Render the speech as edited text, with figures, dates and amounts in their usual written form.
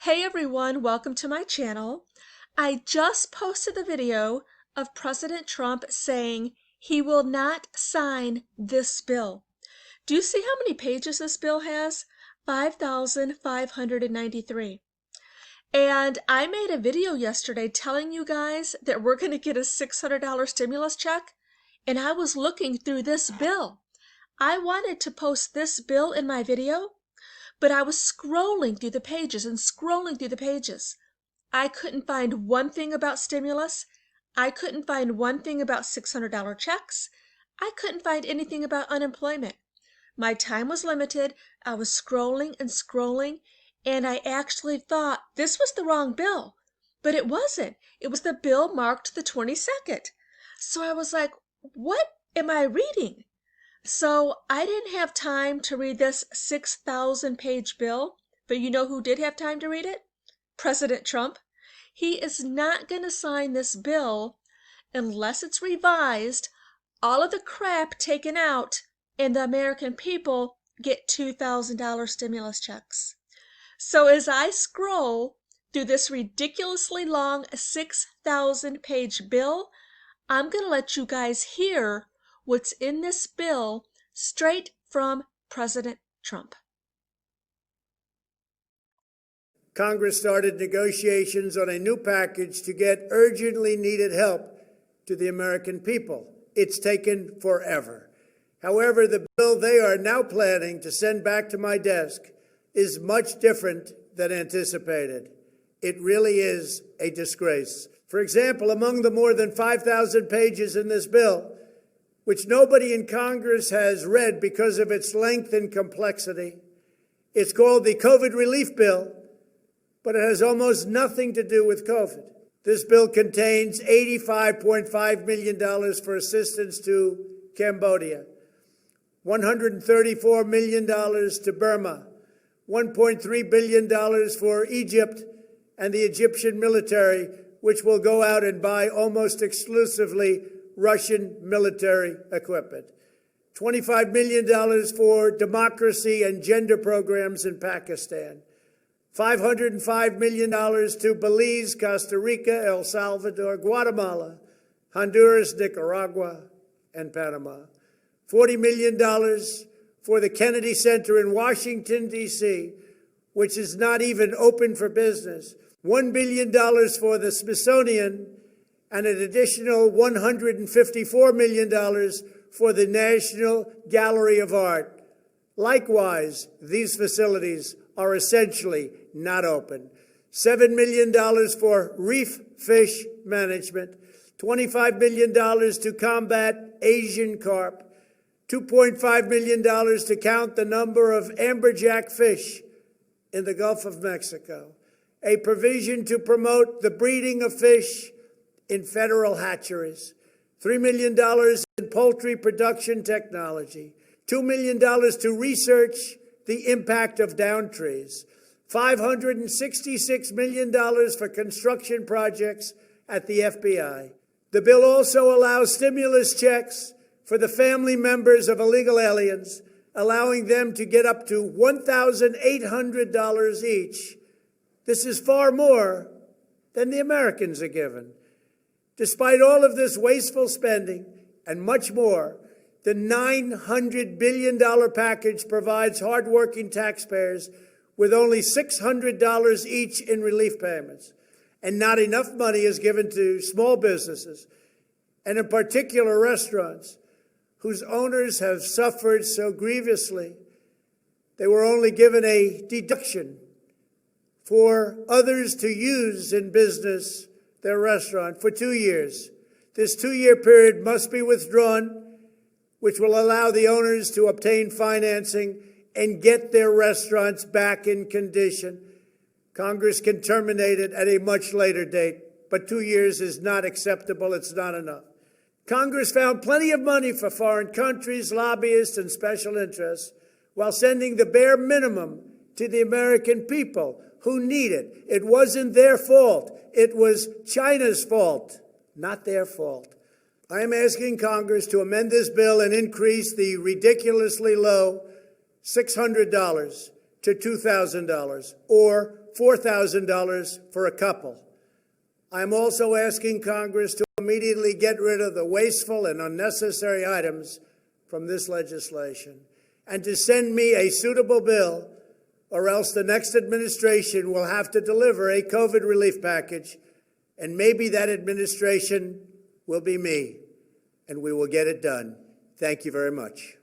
Hey everyone, welcome to my channel. I just posted the video of President Trump saying he will not sign this bill. Do you see how many pages this bill has? 5,593. And I made a video yesterday telling you guys that we're going to get a $600 stimulus check, and I was looking through this bill. I wanted to post this bill in my video, but I was scrolling through the pages and scrolling through the pages. I couldn't find one thing about stimulus. I couldn't find one thing about $600 checks. I couldn't find anything about unemployment. My time was limited. I was scrolling and scrolling, and I actually thought this was the wrong bill, but it wasn't. It was the bill marked the 22nd. So I was like, what am I reading? So I didn't have time to read this 6,000-page bill, but you know who did have time to read it? President Trump. He is not going to sign this bill unless it's revised, all of the crap taken out, and the American people get $2,000 stimulus checks. So as I scroll through this ridiculously long 6,000-page bill, I'm going to let you guys hear what's in this bill straight from President Trump. Congress started negotiations on a new package to get urgently needed help to the American people. It's taken forever. However, the bill they are now planning to send back to my desk is much different than anticipated. It really is a disgrace. For example, among the more than 5,000 pages in this bill, which nobody in Congress has read because of its length and complexity, it's called the COVID Relief Bill, but it has almost nothing to do with COVID. This bill contains $85.5 million for assistance to Cambodia, $134 million to Burma, $1.3 billion for Egypt and the Egyptian military, which will go out and buy almost exclusively Russian military equipment, $25 million for democracy and gender programs in Pakistan, $505 million to Belize, Costa Rica, El Salvador, Guatemala, Honduras, Nicaragua, and Panama, $40 million for the Kennedy Center in Washington, D.C., which is not even open for business, $1 billion for the Smithsonian, and an additional $154 million for the National Gallery of Art. Likewise, these facilities are essentially not open. $7 million for reef fish management, $25 million to combat Asian carp, $2.5 million to count the number of amberjack fish in the Gulf of Mexico, a provision to promote the breeding of fish in federal hatcheries, $3 million in poultry production technology, $2 million to research the impact of down trees, $566 million for construction projects at the FBI. The bill also allows stimulus checks for the family members of illegal aliens, allowing them to get up to $1,800 each. This is far more than the Americans are given. Despite all of this wasteful spending and much more, the $900 billion package provides hardworking taxpayers with only $600 each in relief payments. And not enough money is given to small businesses, and in particular restaurants, whose owners have suffered so grievously. They were only given a deduction for others to use in business their restaurant for 2 years. This 2-year period must be withdrawn, which will allow the owners to obtain financing and get their restaurants back in condition. Congress can terminate it at a much later date, but 2 years is not acceptable. It's not enough. Congress found plenty of money for foreign countries, lobbyists, and special interests, while sending the bare minimum to the American people who need it. It wasn't their fault. It was China's fault, not their fault. I am asking Congress to amend this bill and increase the ridiculously low $600 to $2,000, or $4,000 for a couple. I'm also asking Congress to immediately get rid of the wasteful and unnecessary items from this legislation and to send me a suitable bill, or else the next administration will have to deliver a COVID relief package, and maybe that administration will be me, and we will get it done. Thank you very much.